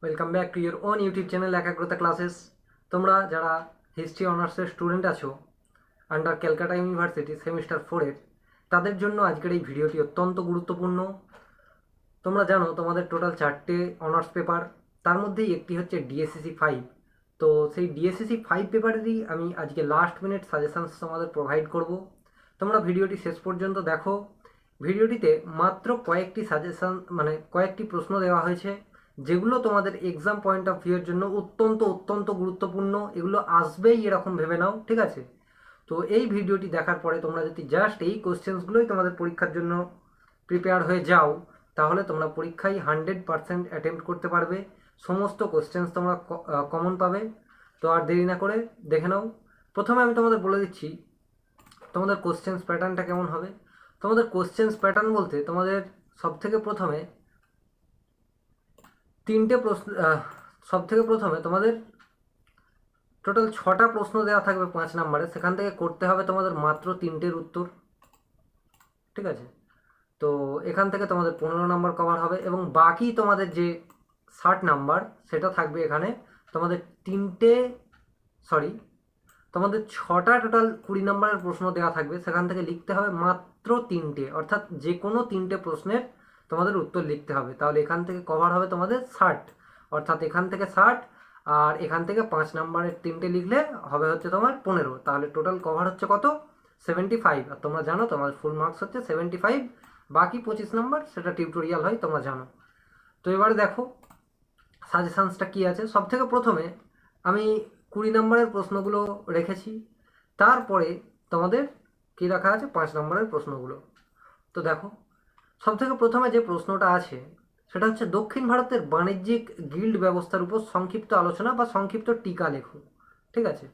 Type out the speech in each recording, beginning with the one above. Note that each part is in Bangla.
Welcome back to your own YouTube channel একাগ্রতা ক্লাসেস। তোমরা যারা হিস্ট্রি অনার্সের স্টুডেন্ট আছো আন্ডার ক্যালকাটা ইউনিভার্সিটি সেমিস্টার 4-এর, তাদের জন্য আজকের এই ভিডিওটি অত্যন্ত গুরুত্বপূর্ণ। তোমরা জানো তোমাদের টোটাল 4টে অনার্স পেপার, তার মধ্যেই একটি হচ্ছে ডিএসসিসি 5। তো সেই ডিএসসিসি 5 পেপারেরই আমি আজকে লাস্ট মিনিট সাজেশানস তোমাদের প্রোভাইড করব। তোমরা ভিডিওটি শেষ পর্যন্ত দেখো। ভিডিওটিতে মাত্র কয়েকটি সাজেশান কয়েকটি প্রশ্ন দেওয়া হয়েছে, যেগুলো তোমাদের এক্সাম পয়েন্ট অফ ভিউয়ের জন্য অত্যন্ত অত্যন্ত গুরুত্বপূর্ণ। এগুলো আসবেই এরকম ভেবে নাও, ঠিক আছে? তো এই ভিডিওটি দেখার পরে তোমরা যদি জাস্ট এই কোশ্চেন্সগুলোই তোমাদের পরীক্ষার জন্য প্রিপেয়ার হয়ে যাও, তাহলে তোমরা পরীক্ষায় 100% অ্যাটেম্প্ট করতে পারবে। সমস্ত কোশ্চেন্স তোমরা কমন পাবে। তো আর দেরি না করে দেখে নাও। প্রথমে আমি তোমাদের বলে দিচ্ছি তোমাদের কোশ্চেন্স প্যাটার্নটা কেমন হবে। তোমাদের কোশ্চেন্স প্যাটার্ন বলতে তোমাদের সবথেকে প্রথমে তোমাদের টোটাল 6টা প্রশ্ন দেওয়া থাকবে 5 নম্বরে। সেখান থেকে করতে হবে তোমাদের মাত্র 3টের উত্তর, ঠিক আছে? তো এখান থেকে তোমাদের 15 নম্বর কভার হবে, এবং বাকি তোমাদের যে 60 নাম্বার সেটা থাকবে এখানে তোমাদের তোমাদের 6টা টোটাল 20 নম্বরের প্রশ্ন দেওয়া থাকবে। সেখান থেকে লিখতে হবে মাত্র 3টে, অর্থাৎ যে কোনো 3টে প্রশ্নের তোমাদের উত্তর লিখতে হবে। তাহলে এখান থেকে কভার হবে তোমাদের 60, অর্থাৎ এখান থেকে 60 আর এখান থেকে 5 নম্বরের 3টে লিখলে হবে হচ্ছে তোমার 15। তাহলে টোটাল কভার হচ্ছে কত? 75। আর তোমরা জানো তোমাদের ফুল মার্কস হচ্ছে 75। বাকি 25 নম্বর সেটা টিউটোরিয়াল হয়, তোমরা জানো। তো এবারে দেখো সাজেশানসটা কী আছে। সব থেকে প্রথমে আমি 20 নম্বরের প্রশ্নগুলো রেখেছি, তারপরে তোমাদের কী রাখা আছে 5 নম্বরের প্রশ্নগুলো। তো দেখো সব থেকে প্রথমে যে প্রশ্নটা আছে সেটা হচ্ছে দক্ষিণ ভারতের বাণিজ্যিক গিল্ড ব্যবস্থার উপর সংক্ষিপ্ত আলোচনা বা সংক্ষিপ্ত টিকা লেখো, ঠিক আছে?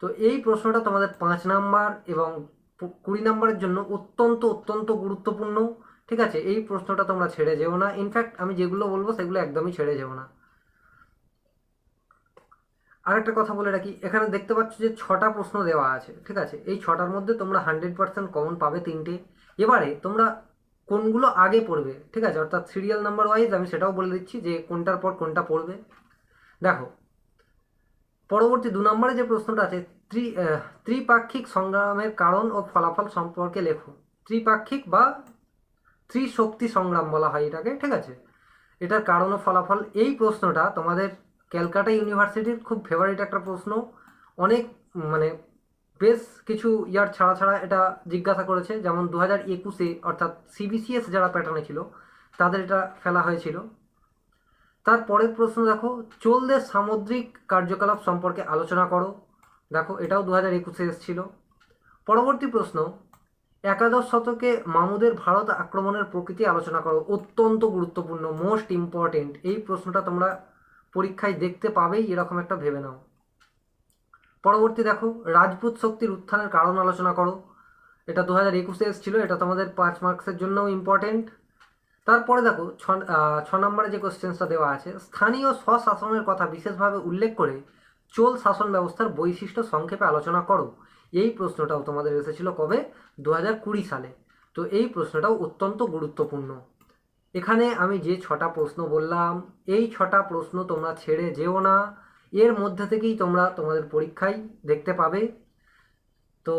তো এই প্রশ্নটা তোমাদের 5 নাম্বার এবং 20 নাম্বারের জন্য অত্যন্ত অত্যন্ত গুরুত্বপূর্ণ, ঠিক আছে? এই প্রশ্নটা তোমরা ছেড়ে যেও না। ইনফ্যাক্ট আমি যেগুলো বলবো সেগুলো একদমই ছেড়ে যেও না। আরেকটা কথা বলে রাখি, এখানে দেখতে পাচ্ছ যে 6টা প্রশ্ন দেওয়া আছে, ঠিক আছে? এই 6টার মধ্যে তোমরা 100% কমন পাবে 3টে। এবারে তোমরা কোনগুলো আগে পড়বে, ঠিক আছে? অর্থাৎ সিরিয়াল নাম্বার ওয়াইজ আমি সেটাও বলে দিচ্ছি যে কোনটার পর কোনটা পড়বে। দেখো পরবর্তী 2 নম্বরে যে প্রশ্নটা আছে, ত্রিপাক্ষিক সংগ্রামের কারণ ও ফলাফল সম্পর্কে লেখো। ত্রিপাক্ষিক বা ত্রিশক্তি সংগ্রাম বলা হয় এটাকে, ঠিক আছে? এটার কারণ ও ফলাফল, এই প্রশ্নটা তোমাদের ক্যালকাটা ইউনিভার্সিটির খুব ফেভারিট একটা প্রশ্ন। অনেক মানে বেশ কিছু ইয়ার ছাড়া ছাড়া এটা জিজ্ঞাসা করেছে, যেমন 2021-এ অর্থাৎ সিবিসিএস যারা প্যাটার্নে ছিল তাদের এটা ফেলা হয়েছিল। তার পরের প্রশ্ন দেখো, চোলদের সামুদ্রিক কার্যকলাপ সম্পর্কে আলোচনা করো। দেখো এটাও 2021-এ এসেছিল। পরবর্তী প্রশ্ন, একাদশ শতকে মামুদের ভারত আক্রমণের প্রকৃতি আলোচনা করো। অত্যন্ত গুরুত্বপূর্ণ, মোস্ট ইম্পর্টেন্ট। এই প্রশ্নটা তোমরা পরীক্ষায় দেখতে পাবেই, এরকম একটা ভেবে নাও। পরবর্তী দেখো, রাজপুত শক্তির উত্থানের কারণ আলোচনা করো। এটা 2021-এ এসেছিল, এটা তোমাদের 5 মার্কসের জন্যও ইম্পর্টেন্ট। তারপরে দেখো 6 নম্বরে যে কোশ্চেন্সটা দেওয়া আছে, স্থানীয় স্বশাসনের কথা বিশেষভাবে উল্লেখ করে চোল শাসন ব্যবস্থার বৈশিষ্ট্য সংক্ষেপে আলোচনা করো। এই প্রশ্নটাও তোমাদের এসেছিল কবে? 2020 সালে। তো এই প্রশ্নটাও অত্যন্ত গুরুত্বপূর্ণ। এখানে আমি যে 6টা প্রশ্ন বললাম, এই 6টা প্রশ্ন তোমরা ছেড়ে যেও না। এর মধ্যে থেকেই তোমরা তোমাদের পরীক্ষায় দেখতে পাবে। তো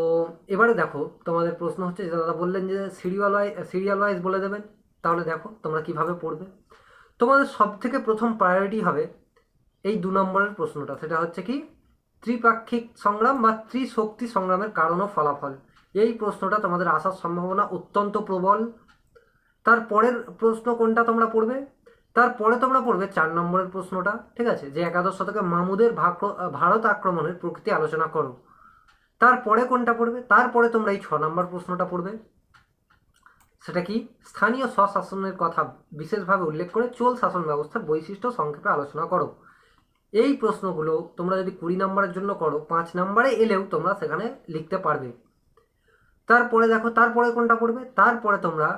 এবারে দেখো তোমাদের প্রশ্ন হচ্ছে, যে দাদা বললেন যে সিরিয়াল ওয়াইজ বলে দেবেন, তাহলে দেখো তোমরা কিভাবে পড়বে। তোমাদের সব থেকে প্রথম প্রায়োরিটি হবে এই 2 নম্বরের প্রশ্নটা। সেটা হচ্ছে কি, ত্রিপাক্ষিক সংগ্রাম বা ত্রিশক্তি সংগ্রামের কারণ ও ফলাফল। এই প্রশ্নটা তোমাদের আসার সম্ভাবনা অত্যন্ত প্রবল। তারপরের প্রশ্ন কোনটা তোমরা পড়বে? তারপরে তোমরা পড়বে 4 নম্বরের প্রশ্নটা, ঠিক আছে? যে একাদশ শতকে মামুদের ভারত আক্রমণের প্রকৃতি আলোচনা করো। তারপরে কোনটা পড়বে? তারপরে তোমরা এই 6 নম্বর প্রশ্নটা পড়বে। সেটা কি, স্থানীয় স্বশাসনের কথা বিশেষভাবে উল্লেখ করে চোল শাসন ব্যবস্থার বৈশিষ্ট্য সংক্ষেপে আলোচনা করো। এই প্রশ্নগুলো তোমরা যদি 20 নম্বরের জন্য করো, 5 নম্বরে এলেও তোমরা সেখানে লিখতে পারবে। তারপরে দেখো তারপরে কোনটা পড়বে? তারপরে তোমরা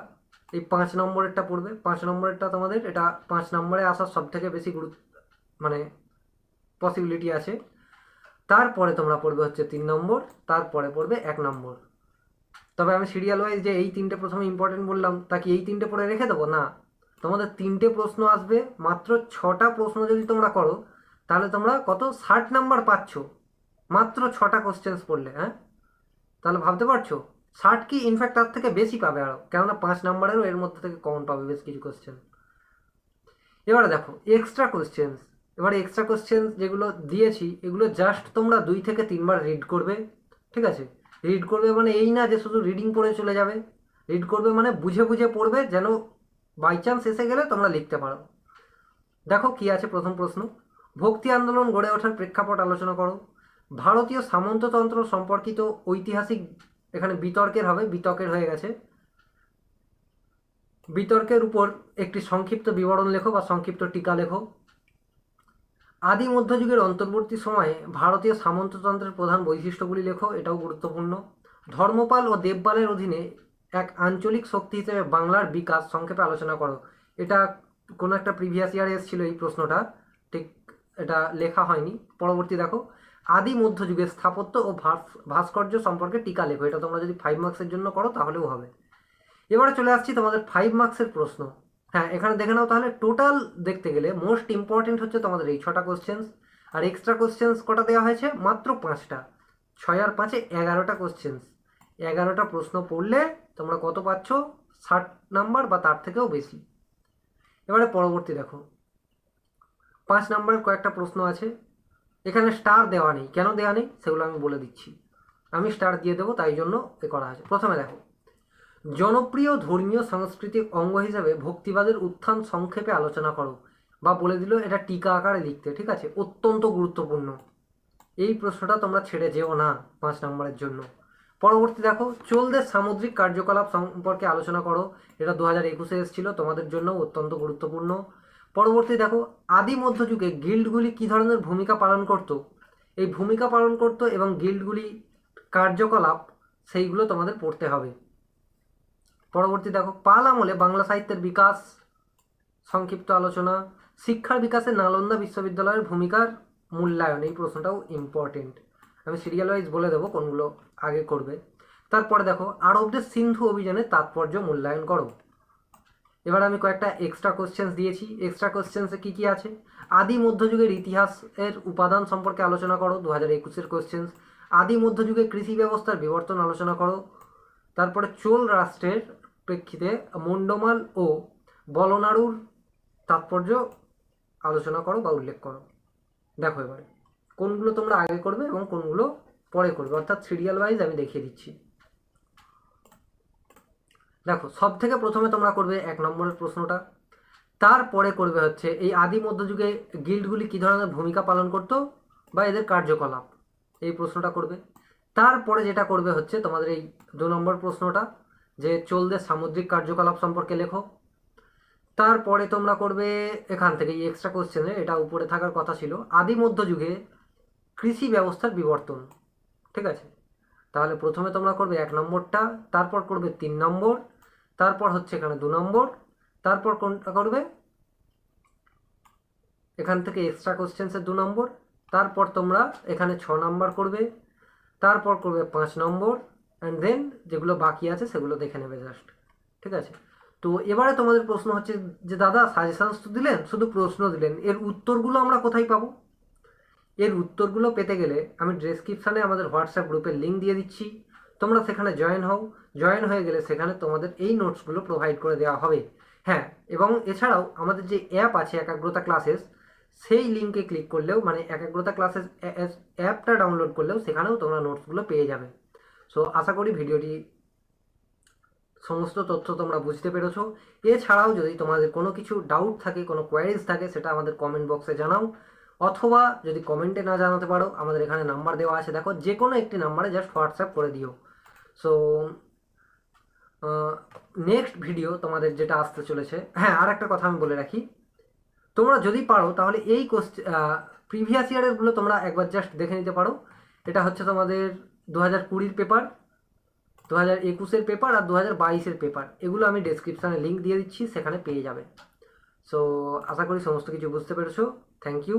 এই 5 নম্বরেরটা পড়বে। 5 নম্বরেরটা তোমাদের এটা 5 নম্বরে আসার সব থেকে বেশি পসিবিলিটি আছে। তারপরে তোমরা পড়বে হচ্ছে 3 নম্বর, তারপরে পড়বে 1 নম্বর। তবে আমি সিরিয়াল ওয়াইজ যে এই 3টে প্রথমে ইম্পর্টেন্ট বললাম, তা কি এই 3টে পড়ে রেখে দেবো? না, তোমাদের 3টে প্রশ্ন আসবে, মাত্র 6টা প্রশ্ন যদি তোমরা করো তাহলে তোমরা কত 60 নাম্বার পাচ্ছ মাত্র 6টা কোশ্চেন্স পড়লে। হ্যাঁ, তাহলে ভাবতে পারছো 60 কি ইনফ্যাক্ট তার থেকে বেশি পাবে আরও, কেননা 5 নাম্বারেরও এর মধ্যে থেকে কমন পাবে বেশ কিছু কোশ্চেন। এবারে দেখো এক্সট্রা কোশ্চেন্স। এবারে এক্সট্রা কোশ্চেন্স যেগুলো দিয়েছি এগুলো জাস্ট তোমরা 2 থেকে 3বার রিড করবে, ঠিক আছে? রিড করবে মানে এই না যে শুধু রিডিং পড়ে চলে যাবে, রিড করবে মানে বুঝে বুঝে পড়বে, যেন বাই চান্স এসে গেলে তোমরা লিখতে পারো। দেখো কি আছে প্রথম প্রশ্ন, ভক্তি আন্দোলন গড়ে ওঠার প্রেক্ষাপট আলোচনা করো। ভারতীয় সামন্ততন্ত্র সম্পর্কিত ঐতিহাসিক, এখানে বিতর্কের হবে, বিতর্কের হয়ে গেছে, বিতর্কের উপর একটি সংক্ষিপ্ত বিবরণ লেখো বা সংক্ষিপ্ত টিকা লেখো। আদি মধ্যযুগের অন্তর্বর্তী সময়ে ভারতীয় সামন্ততন্ত্রের প্রধান বৈশিষ্ট্যগুলি লেখো, এটাও গুরুত্বপূর্ণ। ধর্মপাল ও দেবপালের অধীনে এক আঞ্চলিক শক্তি হিসেবে বাংলার বিকাশ সংক্ষেপে আলোচনা করো। এটা কোনো একটা প্রিভিয়াস ইয়ারে এসেছিল এই প্রশ্নটা, ঠিক এটা লেখা হয়নি। পরবর্তী দেখো, আদি মধ্যযুগের স্থাপত্য ও ভাস্কর্য সম্পর্কে টিকা লেখো। এটা তোমরা যদি 5 মার্কসের জন্য করো তাহলেও হবে। এবারে চলে আসছি তোমাদের 5 মার্কসের প্রশ্ন। হ্যাঁ, এখানে দেখে নাও তাহলে টোটাল দেখতে গেলে মোস্ট ইম্পর্টেন্ট হচ্ছে তোমাদের এই 6টা কোশ্চেন্স, আর এক্সট্রা কোশ্চেন্স কটা দেওয়া হয়েছে মাত্র 5টা। 6 আর 5-এ 11টা কোশ্চেন্স। 11টা প্রশ্ন পড়লে তোমরা কত পাচ্ছ? 60 নাম্বার বা তার থেকেও বেশি। এবারে পরবর্তী দেখো, 5 নাম্বারের কয়েকটা প্রশ্ন আছে, এখানে স্টার দেওয়া নেই। কেন দেওয়া নেই সেগুলো আমি বলে দিচ্ছি, আমি স্টার দিয়ে দেবো তাই জন্য এ করা হয়েছে। প্রথমে দেখো, জনপ্রিয় ধর্মীয় সাংস্কৃতিক অঙ্গ হিসেবে ভক্তিবাদের উত্থান সংক্ষেপে আলোচনা করো, বা বলে দিল এটা টিকা আকারে লিখতে, ঠিক আছে? অত্যন্ত গুরুত্বপূর্ণ, এই প্রশ্নটা তোমরা ছেড়ে যেও না 5 নম্বরের জন্য। পরবর্তী দেখো, চোলদের সামুদ্রিক কার্যকলাপ সম্পর্কে আলোচনা করো, এটা 2021-এ এসেছিল, তোমাদের জন্য অত্যন্ত গুরুত্বপূর্ণ। পরবর্তী দেখো, আদি মধ্যযুগে গিল্ডগুলি কী ধরনের ভূমিকা পালন করত, এই ভূমিকা পালন করত এবং গিল্ডগুলি কার্যকলাপ সেইগুলো তোমাদের পড়তে হবে। পরবর্তী দেখো, পাল আমলে বাংলা সাহিত্যের বিকাশ সংক্ষিপ্ত আলোচনা। শিক্ষার বিকাশে নালন্দা বিশ্ববিদ্যালয়ের ভূমিকার মূল্যায়ন, এই প্রশ্নটাও ইম্পর্টেন্ট, আমি সিরিয়াল ওয়াইজ বলে দেবো কোনগুলো আগে করবে। তারপরে দেখো, আরবদের সিন্ধু অভিযানের তাৎপর্য মূল্যায়ন করো। এবার আমি কয়েকটা এক্সট্রা কোশ্চেন্স দিয়েছি, এক্সট্রা কোশ্চেন্সে কী কী আছে, আদি মধ্যযুগের ইতিহাসের উপাদান সম্পর্কে আলোচনা করো, 2021-এর কোশ্চেন্স। আদি মধ্যযুগে কৃষি ব্যবস্থার বিবর্তন আলোচনা করো। তারপরে চোল রাষ্ট্রের প্রেক্ষিতে মন্ডমাল ও বলনাড়ুর তাৎপর্য আলোচনা করো বা উল্লেখ করো। দেখো এবারে কোনগুলো তোমরা আগে করবে এবং কোনগুলো পরে করবে, অর্থাৎ সিরিয়াল ওয়াইজ আমি দেখিয়ে দিচ্ছি। দেখো, সব থেকে প্রথমে তোমরা করবে 1 নম্বরের প্রশ্নটা, তারপরে করবে হচ্ছে এই আদি মধ্যযুগে গিল্ডগুলি কী ধরনের ভূমিকা পালন করত বা এদের কার্যকলাপ, এই প্রশ্নটা করবে। তারপরে যেটা করবে হচ্ছে তোমাদের এই 2 নম্বর প্রশ্নটা, যে চোলদের সামুদ্রিক কার্যকলাপ সম্পর্কে লেখো। তারপরে তোমরা করবে এখান থেকে এই এক্সট্রা কোশ্চেনে, এটা উপরে থাকার কথা ছিল, আদি মধ্যযুগে কৃষি ব্যবস্থার বিবর্তন, ঠিক আছে? তাহলে প্রথমে তোমরা করবে 1 নম্বরটা, তারপর করবে 3 নম্বর, তারপর হচ্ছে এখানে 2 নম্বর, তারপর কোনটা করবে এখান থেকে এক্সট্রা কোশ্চেন্সের 2 নম্বর, তারপর তোমরা এখানে 6 নম্বর করবে, তারপর করবে 5 নম্বর, অ্যান্ড দেন যেগুলো বাকি আছে সেগুলো দেখে নেবে জাস্ট, ঠিক আছে? তো এবারে তোমাদের প্রশ্ন হচ্ছে যে দাদা সাজেশনস তো দিলেন, শুধু প্রশ্ন দিলেন, এর উত্তরগুলো আমরা কোথায় পাবো? এর উত্তরগুলো পেতে গেলে আমি ডেসক্রিপশানে আমাদের হোয়াটসঅ্যাপ গ্রুপের লিঙ্ক দিয়ে দিচ্ছি, তোমরা সেখানে জয়েন হও। জয়েন হয়ে গেলে সেখানে তোমাদের এই নোটসগুলো প্রোভাইড করে দেওয়া হবে। হ্যাঁ, এবং এছাড়াও আমাদের যে অ্যাপ আছে একাগ্রতা ক্লাসেস, সেই লিঙ্কে ক্লিক করলেও, মানে একাগ্রতা ক্লাসেস অ্যাপটা ডাউনলোড করলেও সেখানেও তোমরা নোটসগুলো পেয়ে যাবে। সো আশা করি ভিডিওটি সমস্ত তথ্য তোমরা বুঝতে পেরেছো। এছাড়াও যদি তোমাদের কোনো কিছু ডাউট থাকে, কোনো কোয়ারিজ থাকে, সেটা আমাদের কমেন্ট বক্সে জানাও, অথবা যদি কমেন্টে না জানাতে পারো আমাদের এখানে নাম্বার দেওয়া আছে, দেখো যে কোনো একটি নাম্বারে জাস্ট হোয়াটসঅ্যাপ করে দিও। সো নেক্সট ভিডিও তোমাদের যেটা আসতে চলেছে, হ্যাঁ আর একটা কথা আমি বলে রাখি, তোমরা যদি পারো তাহলে এই প্রিভিয়াস ইয়ারেরগুলো তোমরা একবার জাস্ট দেখে নিতে পারো। এটা হচ্ছে তোমাদের 2020-এর পেপার, 2021-এর পেপার আর 2022-এর পেপার, এগুলো আমি ডেসক্রিপশানে লিঙ্ক দিয়ে দিচ্ছি, সেখানে পেয়ে যাবে। সো আশা করি সমস্ত কিছু বুঝতে পেরেছো। Thank you.